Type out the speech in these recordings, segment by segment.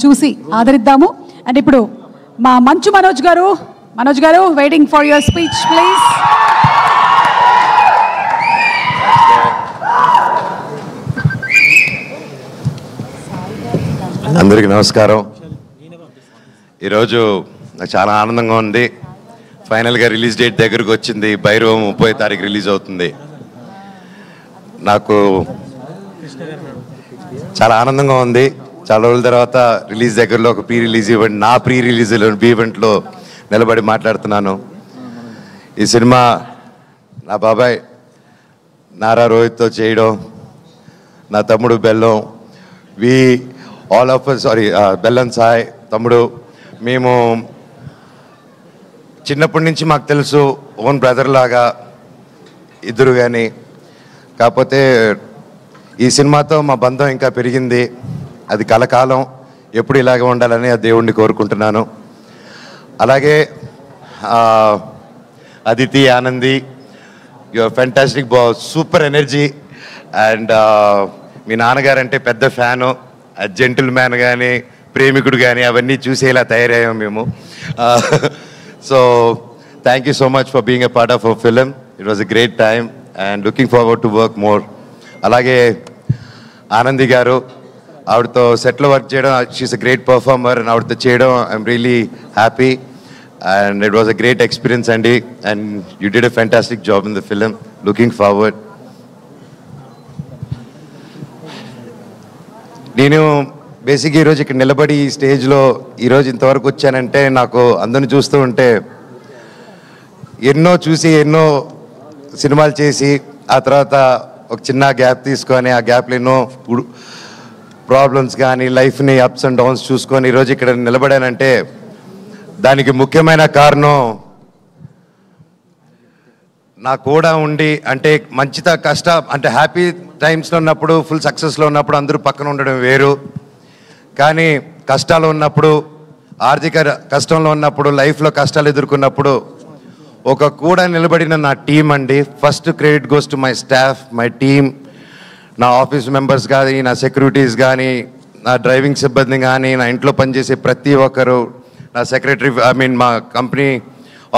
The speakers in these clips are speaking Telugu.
చూసి ఆదరిద్దాము. అండ్ ఇప్పుడు మా మంచు మనోజ్ గారు waiting for your speech please. అందరికీ నమస్కారం. ఈరోజు నాకు చాలా ఆనందంగా ఉంది. ఫైనల్గా రిలీజ్ డేట్ దగ్గరకు వచ్చింది. భైరవం 30వ తారీఖు రిలీజ్ అవుతుంది. నాకు చాలా ఆనందంగా ఉంది. చాలా రోజుల తర్వాత రిలీజ్ దగ్గరలో ఒక ప్రీ రిలీజ్ ఈవెంట్, నా ప్రీ రిలీజ్ ఈవెంట్లో నిలబడి మాట్లాడుతున్నాను. ఈ సినిమా నా బాబాయ్ నారా రోహిత్తో చేయడం, నా తమ్ముడు బెల్లం, బెల్లం సాయ్ తమ్ముడు, మేము చిన్నప్పటి నుంచి మాకు తెలుసు, ఓన్ బ్రదర్ లాగా ఇద్దరు. కానీ కాకపోతే ఈ సినిమాతో మా బంధం ఇంకా పెరిగింది. అది కలకాలం ఎప్పుడు ఇలాగే ఉండాలని ఆ దేవుణ్ణి కోరుకుంటున్నాను. అలాగే Aditi, Anandi, your fantastic, super energy. And మీ నాన్నగారు అంటే పెద్ద ఫ్యాను. జెంటిల్ మ్యాన్ కానీ, ప్రేమికుడు కానీ అవన్నీ చూసేలా తయారయ్యాం మేము. So thank you so much for being a part of our film. It was a great time and looking forward to work more. అలాగే ఆనంది గారు, ఆవిడతో సెట్లో వర్క్ చేయడం, she is a great performer. And ఆవిడతో చేయడం I'm really happy and it was a great experience అండి. And you did a fantastic job in the film. Looking forward. నేను బేసిక్గా ఈరోజు ఇక్కడ నిలబడి ఈ స్టేజ్లో ఈరోజు ఇంతవరకు వచ్చానంటే, నాకు అందరిని చూస్తూ ఉంటే ఎన్నో సినిమాలు చేసి ఆ తర్వాత ఒక చిన్న గ్యాప్ తీసుకొని ఆ గ్యాప్లో ఎన్నో ప్రాబ్లమ్స్ కానీ లైఫ్ని అప్స్ అండ్ డౌన్స్ చూసుకొని ఈరోజు ఇక్కడ నిలబడానంటే దానికి ముఖ్యమైన కారణం నా కూడా ఉండి, అంటే అంటే హ్యాపీ టైమ్స్లో ఉన్నప్పుడు, ఫుల్ సక్సెస్లో ఉన్నప్పుడు అందరూ పక్కన ఉండడం వేరు. కానీ కష్టాలు ఉన్నప్పుడు, ఆర్థిక కష్టంలో ఉన్నప్పుడు, లైఫ్లో కష్టాలు ఎదుర్కొన్నప్పుడు ఒక కూడా నిలబడిన నా టీం అండి. First credit goes to my staff, my team, నా ఆఫీస్ మెంబర్స్ కానీ, నా సెక్యూరిటీస్ కానీ, నా డ్రైవింగ్ సిబ్బంది కానీ, నా ఇంట్లో పనిచేసే ప్రతి ఒక్కరు, నా సెక్రటరీ, మా company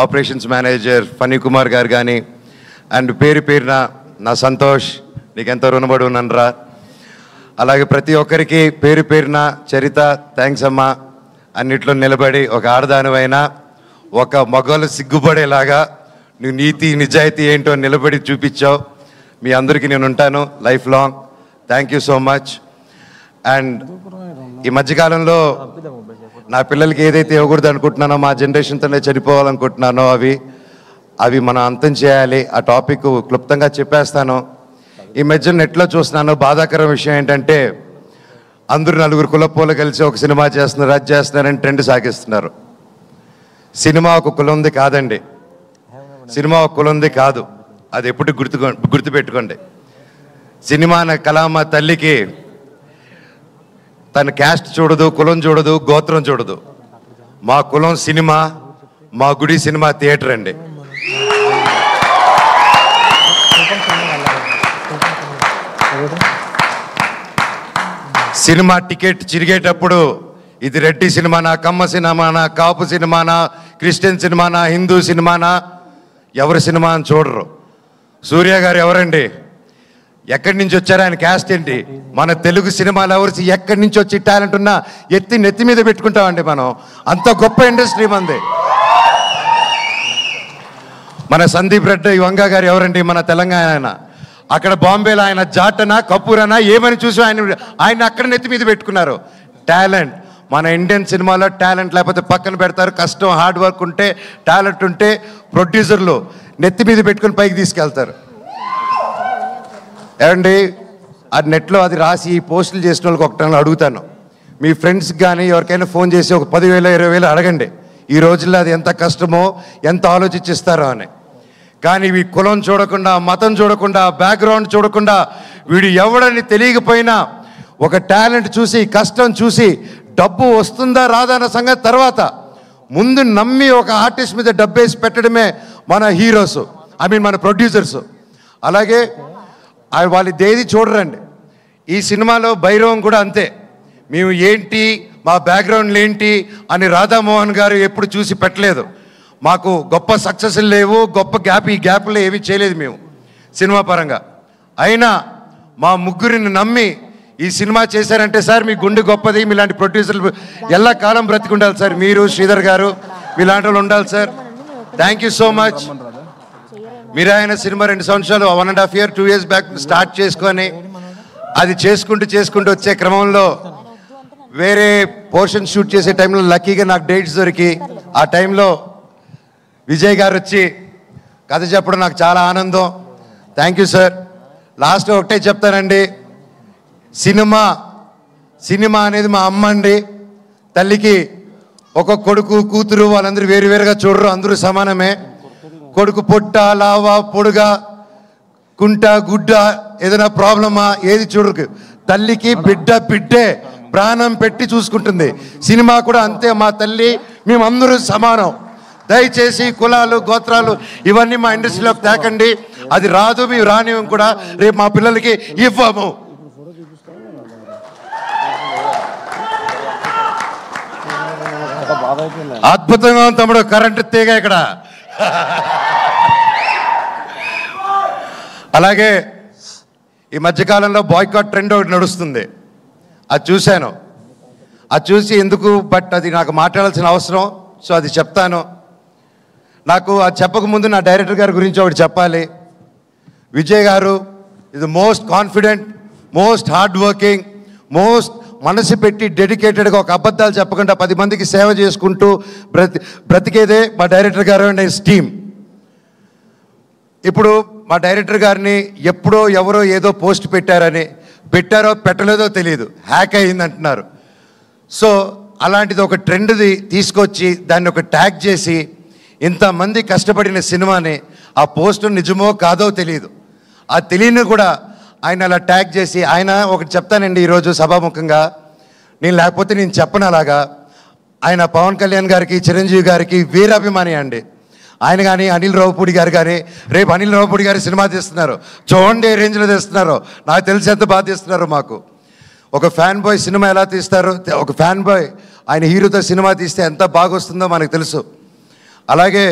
operations manager Phani Kumar గారు కానీ, అండ్ పేరున నా సంతోష్, నీకెంతో రుణపడి ఉన్నానురా. అలాగే ప్రతి ఒక్కరికి పేరున చరిత, థ్యాంక్స్ అమ్మా. అన్నిట్లో నిలబడి ఒక ఆడదానివైనా ఒక మగవాళ్ళు సిగ్గుపడేలాగా నువ్వు నీతి నిజాయితీ ఏంటో నిలబడి చూపించావు. మీ అందరికీ నేను ఉంటాను life long. Thank you so much. And ఈ మధ్యకాలంలో నా పిల్లలకి ఏదైతే ఇవ్వకూడదు అనుకుంటున్నానో, మా జనరేషన్తోనే చనిపోవాలనుకుంటున్నానో అవి మనం అంతం చేయాలి. ఆ టాపిక్ క్లుప్తంగా చెప్పేస్తాను. ఈ మధ్య నెట్లో చూస్తున్నాను, బాధాకరం విషయం ఏంటంటే అందరూ నలుగురు కులపోలు కలిసి ఒక సినిమా చేస్తున్నారు, అది చేస్తున్నారని ట్రెండ్ సాగిస్తున్నారు. సినిమా ఒక కులంది కాదండి. సినిమా ఒక కులంది కాదు. అది ఎప్పుడు గుర్తుపెట్టుకోండి. సినిమా అనే కళామ తల్లికి తన క్యాస్ట్ చూడదు, కులం చూడదు, గోత్రం చూడదు. మా కులం సినిమా, మా గుడి సినిమా థియేటర్ అండి. సినిమా టికెట్ చిరిగేటప్పుడు ఇది రెడ్డి సినిమానా, కమ్మ సినిమానా, కాపు సినిమానా, క్రిస్టియన్ సినిమానా, హిందూ సినిమానా, ఎవరి సినిమా అని చూడరు. సూర్య గారు ఎవరండి, ఎక్కడి నుంచి వచ్చారు, ఆయన క్యాస్ట్ ఏంటి, మన తెలుగు సినిమాలు ఎవరు ఎక్కడి నుంచి వచ్చి టాలెంట్ ఉన్నా నెత్తి మీద పెట్టుకుంటామండి మనం. అంత గొప్ప ఇండస్ట్రీ మంది. మన సందీప్ రెడ్డి వంగ గారు ఎవరండి, మన తెలంగాణ ఆయన. అక్కడ బాంబేలో ఆయన జాటనా కపూరనా ఏమని చూసి ఆయన అక్కడ నెత్తి మీద పెట్టుకున్నారు. టాలెంట్ మన ఇండియన్ సినిమాలో టాలెంట్ లేకపోతే పక్కన పెడతారు. కష్టం, హార్డ్ వర్క్ ఉంటే, టాలెంట్ ఉంటే ప్రొడ్యూసర్లు నెత్తి మీద పెట్టుకుని పైకి తీసుకెళ్తారు. ఏమండి, అది నెట్లో అది రాసి పోస్టులు చేసిన వాళ్ళకి ఒకటి అడుగుతాను, మీ ఫ్రెండ్స్కి కానీ ఎవరికైనా ఫోన్ చేసి ఒక 10,000 20,000 అడగండి. ఈ రోజుల్లో అది ఎంత కష్టమో, ఎంత ఆలోచించిస్తారో అని. కానీ ఈ కులం చూడకుండా, మతం చూడకుండా, బ్యాక్గ్రౌండ్ చూడకుండా, వీడు ఎవడని తెలియకపోయినా ఒక టాలెంట్ చూసి, కష్టం చూసి, డబ్బు వస్తుందా రాదా అన్న సంగతి తర్వాత ముందు నమ్మి ఒక ఆర్టిస్ట్ మీద డబ్బేసి పెట్టడమే మన హీరోస్, మన ప్రొడ్యూసర్స్. అలాగే వాళ్ళు దేది చూడరండి. ఈ సినిమాలో భైరవం కూడా అంతే. మేము ఏంటి మా బ్యాక్గ్రౌండ్లు ఏంటి అని రాధామోహన్ గారు ఎప్పుడు చూసి పెట్టలేదు. మాకు గొప్ప సక్సెస్లు లేవు, గొప్ప ఈ గ్యాప్లో ఏమీ చేయలేదు మేము సినిమా పరంగా. అయినా మా ముగ్గురిని నమ్మి ఈ సినిమా చేశారంటే సార్ మీ గుండె గొప్పది, మీలాంటి ప్రొడ్యూసర్లు ఎల్లా కాలం బ్రతికుండాలి సార్. మీరు శ్రీధర్ గారు మీలాంటి వాళ్ళు ఉండాలి sir. Thank you so much. మీరు ఆయన సినిమా 2 సంవత్సరాలు 1.5 year 2 years బ్యాక్ స్టార్ట్ చేసుకొని అది చేసుకుంటూ వచ్చే క్రమంలో వేరే పోర్షన్ షూట్ చేసే టైంలో లక్కీగా నాకు డేట్స్ దొరికి ఆ టైంలో విజయ్ గారు వచ్చి కథ చెప్పడం నాకు చాలా ఆనందం. Thank you sir. లాస్ట్ ఒకటే చెప్తానండి, సినిమా అనేది మా అమ్మ అండి. తల్లికి ఒక కొడుకు కూతురు వాళ్ళందరూ వేరువేరుగా చూడరు, అందరూ సమానమే. కొడుకు పొట్ట లావా పొడుగా కుంట గుడ్డ ఏదైనా ప్రాబ్లమా ఏది చూడరు. తల్లికి బిడ్డే ప్రాణం పెట్టి చూసుకుంటుంది. సినిమా కూడా అంతే, మా తల్లి మేమందరూ సమానం. దయచేసి కులాలు గోత్రాలు ఇవన్నీ మా ఇండస్ట్రీలోకి తేకండి. అది రాదు, మేము రానివ్వం కూడా, రేపు మా పిల్లలకి ఇవ్వము. అద్భుతంగా ఉంది తమ్ముడు, కరెంటు తీగ ఇక్కడ. అలాగే ఈ మధ్యకాలంలో బాయ్కాట్ ట్రెండ్ ఒకటి నడుస్తుంది, అది చూశాను. అది చూసి ఎందుకు, బట్ అది నాకు మాట్లాడాల్సిన అవసరం, సో అది చెప్తాను. నాకు అది చెప్పకముందు నా డైరెక్టర్ గారి గురించి ఒకటి చెప్పాలి. విజయ్ గారు ఇది most confident, most hard working, most మనసు పెట్టి డెడికేటెడ్గా ఒక అబద్ధాలు చెప్పకుండా 10 మందికి సేవ చేసుకుంటూ బ్రతికేదే మా డైరెక్టర్ గారు అండ్ హిస్ టీమ్. ఇప్పుడు మా డైరెక్టర్ గారిని ఎప్పుడో ఎవరో ఏదో పోస్ట్ పెట్టారో పెట్టలేదో తెలియదు, హ్యాక్ అయింది అంటున్నారు. సో అలాంటిది ఒక ట్రెండ్ది తీసుకొచ్చి దాన్ని ఒక ట్యాగ్ చేసి ఇంతమంది కష్టపడిన సినిమాని ఆ పోస్ట్ నిజమో కాదో తెలియదు, ఆ తెలియని కూడా ఆయన అలా ట్యాగ్ చేసి, ఆయన ఒకటి చెప్తానండి ఈరోజు సభాముఖంగా, నేను లేకపోతే నేను చెప్పను అలాగా. ఆయన పవన్ కళ్యాణ్ గారికి చిరంజీవి గారికి వీరాభిమాని అండి. ఆయన కానీ అనిల్ రావుపూడి గారు కానీ, రేపు అనిల్ రావుపూడి గారి సినిమా తీస్తున్నారు, చూడండి ఏ రేంజ్లో తీస్తున్నారో, నాకు తెలిసి ఎంత బాగా తీస్తున్నారు. మాకు ఒక ఫ్యాన్ బాయ్ సినిమా ఎలా తీస్తారో, ఒక ఫ్యాన్ బాయ్ ఆయన హీరోతో సినిమా తీస్తే ఎంత బాగా వస్తుందో మనకు తెలుసు. అలాగే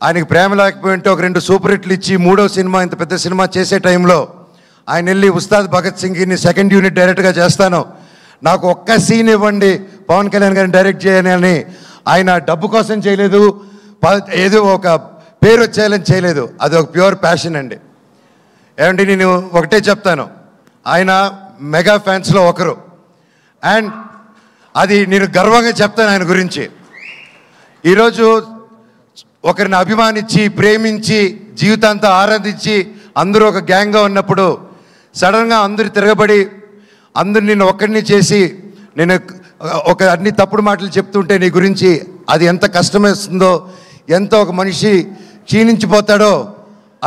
ఆయనకి ప్రేమ లేకపోయింటే ఒక 2 సూపర్ హిట్లు ఇచ్చి 3వ సినిమా ఇంత పెద్ద సినిమా చేసే టైంలో ఆయన వెళ్ళి ఉస్తాద్ భగత్ సింగ్ని 2nd యూనిట్ డైరెక్ట్గా చేస్తాను, నాకు ఒక్క సీన్ ఇవ్వండి పవన్ కళ్యాణ్ గారిని డైరెక్ట్ చేయని అని ఆయన డబ్బు కోసం చేయలేదు, ఏదో ఒక పేరు వచ్చేయాలని చేయలేదు. అది ఒక ప్యూర్ ప్యాషన్ అండి. ఏమంటే నేను ఒకటే చెప్తాను, ఆయన మెగా ఫ్యాన్స్లో ఒకరు, అండ్ అది నేను గర్వంగా చెప్తాను ఆయన గురించి. ఈరోజు ఒకరిని అభిమానించి ప్రేమించి జీవితాంతం ఆరాధించి అందరూ ఒక గ్యాంగ్గా ఉన్నప్పుడు సడన్గా అందరు తిరగబడి అందరు నిన్ను ఒక్కడిని చేసి నేను ఒక అన్ని తప్పుడు మాటలు చెప్తుంటే నీ గురించి అది ఎంత కష్టమేస్తుందో, ఎంత ఒక మనిషి క్షీణించిపోతాడో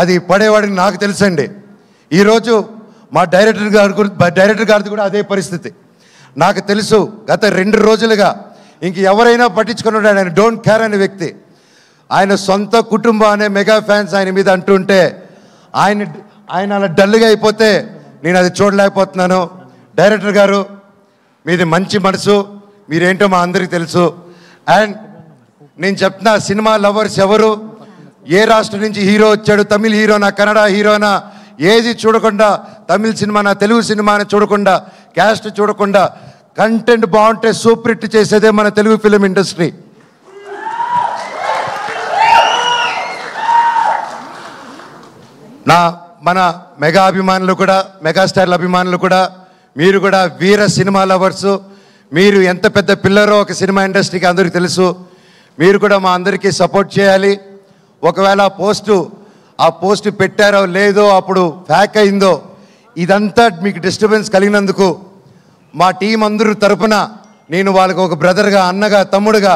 అది పడేవాడికి నాకు తెలుసండి. ఈరోజు మా డైరెక్టర్ గారిది కూడా అదే పరిస్థితి నాకు తెలుసు. గత 2 రోజులుగా ఇంక ఎవరైనా పట్టించుకున్నాడు, ఆయన డోంట్ కేర్ అనే వ్యక్తి. ఆయన సొంత కుటుంబం అనే మెగా ఫ్యాన్స్ ఆయన మీద అంటుంటే ఆయన అలా డల్గా అయిపోతే నేను అది చూడలేకపోతున్నాను. డైరెక్టర్ గారు మీది మంచి మనసు, మీరేంటో మా అందరికీ తెలుసు. అండ్ నేను చెప్తున్నా, సినిమా లవర్స్ ఎవరు, ఏ రాష్ట్రం నుంచి హీరో వచ్చాడు, తమిళ హీరోనా కన్నడ హీరోనా ఏది చూడకుండా, తమిళ సినిమానా తెలుగు సినిమాని చూడకుండా, క్యాస్ట్ చూడకుండా, కంటెంట్ బాగుంటే సూపర్ హిట్ చేసేదే మన తెలుగు ఫిలిం ఇండస్ట్రీ. మన మెగా అభిమానులు కూడా, మెగాస్టార్ల అభిమానులు కూడా, మీరు కూడా వీర సినిమా లవర్సు. మీరు ఎంత పెద్ద పిల్లరో ఒక సినిమా ఇండస్ట్రీకి అందరికీ తెలుసు. మీరు కూడా మా అందరికీ సపోర్ట్ చేయాలి. ఒకవేళ ఆ పోస్టు పెట్టారో లేదో, అప్పుడు హ్యాక్ అయిందో, ఇదంతా మీకు డిస్టర్బెన్స్ కలిగినందుకు మా టీం అందరూ తరపున నేను వాళ్ళకి ఒక బ్రదర్గా, అన్నగా, తమ్ముడుగా,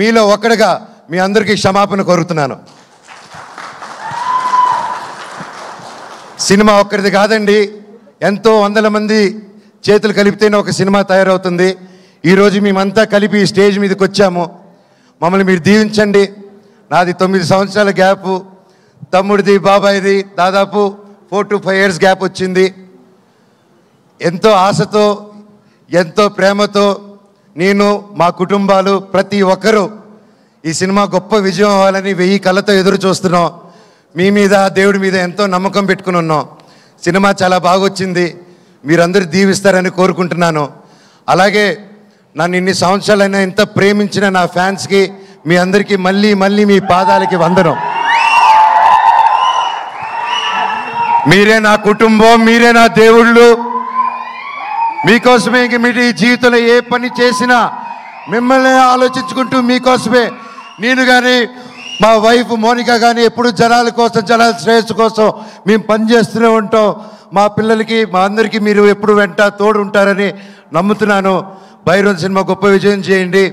మీలో ఒకడుగా మీ అందరికీ క్షమాపణ కోరుతున్నాను. సినిమా ఒక్కరిది కాదండి, ఎంతో వందల మంది చేతులు కలిపితేనే ఒక సినిమా తయారవుతుంది. ఈరోజు మేమంతా కలిపి స్టేజ్ మీదకి వచ్చాము, మమ్మల్ని మీరు దీవించండి. నాది 9 సంవత్సరాల గ్యాపు, తమ్ముడిది బాబాయిది దాదాపు 4 to 5 years గ్యాప్ వచ్చింది. ఎంతో ఆశతో ఎంతో ప్రేమతో నేను మా కుటుంబాలు ప్రతి ఒక్కరూ ఈ సినిమా గొప్ప విజయం అవ్వాలని 1000 కళ్ళతో ఎదురు చూస్తున్నాం. మీ మీద దేవుడి మీద ఎంతో నమ్మకం పెట్టుకుని ఉన్నాం. సినిమా చాలా బాగొచ్చింది, మీరందరూ దీవిస్తారని కోరుకుంటున్నాను. అలాగే నన్ను ఇన్ని సంవత్సరాలైనా ఎంత ప్రేమించిన నా ఫ్యాన్స్కి మీ అందరికీ మళ్ళీ మళ్ళీ మీ పాదాలకి వందనం. మీరే నా కుటుంబం, మీరే నా దేవుళ్ళు. మీకోసమే ఇంక మీరు ఈ జీవితంలో ఏ పని చేసినా మిమ్మల్ని ఆలోచించుకుంటూ మీకోసమే నేను కానీ మా వైఫ్ మోనికా కానీ ఎప్పుడు జనాల కోసం, జనాల శ్రేయస్సు కోసం మేము పనిచేస్తూనే ఉంటాం. మా పిల్లలకి మా అందరికీ మీరు ఎప్పుడు వెంట తోడు ఉంటారని నమ్ముతున్నాను. భైరవన్ సినిమా గొప్ప విజయం చేయండి.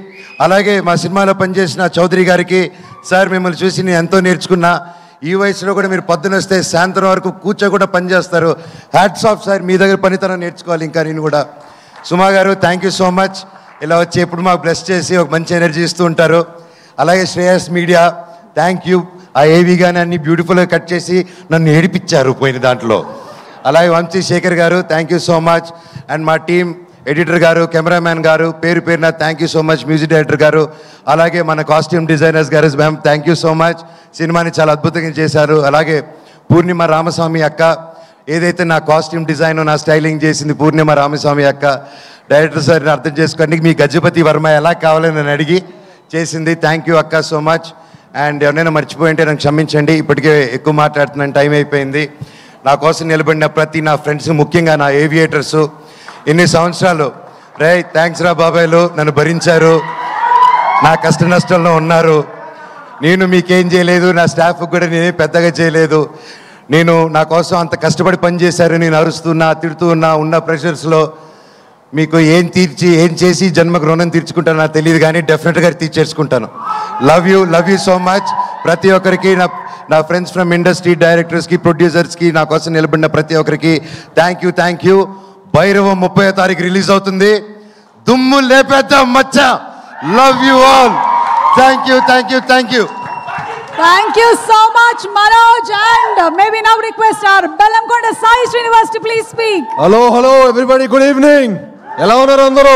అలాగే మా సినిమాలో పనిచేసిన చౌదరి గారికి, సార్ మిమ్మల్ని చూసి నేను ఎంతో నేర్చుకున్నా. ఈ వయసులో కూడా మీరు పొద్దున వస్తే సాయంత్రం వరకు కూడా పనిచేస్తారు. హ్యాట్స్ ఆఫ్ సార్, మీ దగ్గర పనితనం నేర్చుకోవాలి ఇంకా నేను కూడా. సుమా గారు థ్యాంక్ యూ సో మచ్. ఇలా వచ్చి ఎప్పుడు మాకు బ్లెస్ చేసి ఒక మంచి ఎనర్జీ ఇస్తూ ఉంటారు. అలాగే శ్రేయస్ మీడియా థ్యాంక్ యూ. ఆ ఏవి కానీ అన్ని బ్యూటిఫుల్గా కట్ చేసి నన్ను ఏడిపించారు పోయిన దాంట్లో. అలాగే వంశీ శేఖర్ గారు thank you so much. And మా టీం ఎడిటర్ గారు, కెమెరామ్యాన్ గారు, పేరు పేరున thank you so much. Music director గారు, అలాగే మన కాస్ట్యూమ్ డిజైనర్స్ గారు ma'am thank you so much. సినిమాని చాలా అద్భుతంగా చేశారు. అలాగే పూర్ణిమ రామస్వామి అక్క, ఏదైతే నా కాస్ట్యూమ్ డిజైన్ నా స్టైలింగ్ చేసింది పూర్ణిమ రామస్వామి అక్క. డైరెక్టర్ సార్ని అర్థం చేసుకోండి, మీ గజపతి వర్మ ఎలా కావాలని నన్ను అడిగి చేసింది. థ్యాంక్ యూ అక్క సో మచ్. అండ్ ఎవరైనా మర్చిపోయింటే నాకు క్షమించండి, ఇప్పటికే ఎక్కువ మాట్లాడుతున్నాను, టైం అయిపోయింది. నా కోసం నిలబడిన ప్రతి నా ఫ్రెండ్స్, ముఖ్యంగా నా ఏవియేటర్సు, ఇన్ని సంవత్సరాలు రే థ్యాంక్స్ రా బాబాయ్లు, నన్ను భరించారు, నా కష్ట నష్టంలో ఉన్నారు. నేను మీకేం చేయలేదు, నా స్టాఫ్కి కూడా నేనే పెద్దగా చేయలేదు. నేను నా కోసం అంత కష్టపడి పనిచేశారు. నేను అరుస్తున్నా, తిడుతూ ఉన్న ప్రెషర్స్లో మీకు ఏం చేసి జన్మకు రుణం తీర్చుకుంటానో నాకు తెలియదు, కానీ డెఫినెట్గా తీర్చేసుకుంటాను. Love you so much. ప్రతి ఒక్కరికి నా ఫ్రెండ్స్ ఫ్రమ్ ఇండస్ట్రీ, డైరెక్టర్స్కి, ప్రొడ్యూసర్స్కి, నా కోసం నిలబడిన ప్రతి ఒక్కరికి థ్యాంక్ యూ. భైరవం 30వ తారీఖు రిలీజ్ అవుతుంది. దుమ్ము లేపేద్దాం మచ్చ. Love you all. Thank you. Thank you so much, Manoj. And maybe now request our Bellamkonda Sai Srinivas to please speak. Hello, everybody. Good evening. ఎలా ఉన్నారు అందరూ?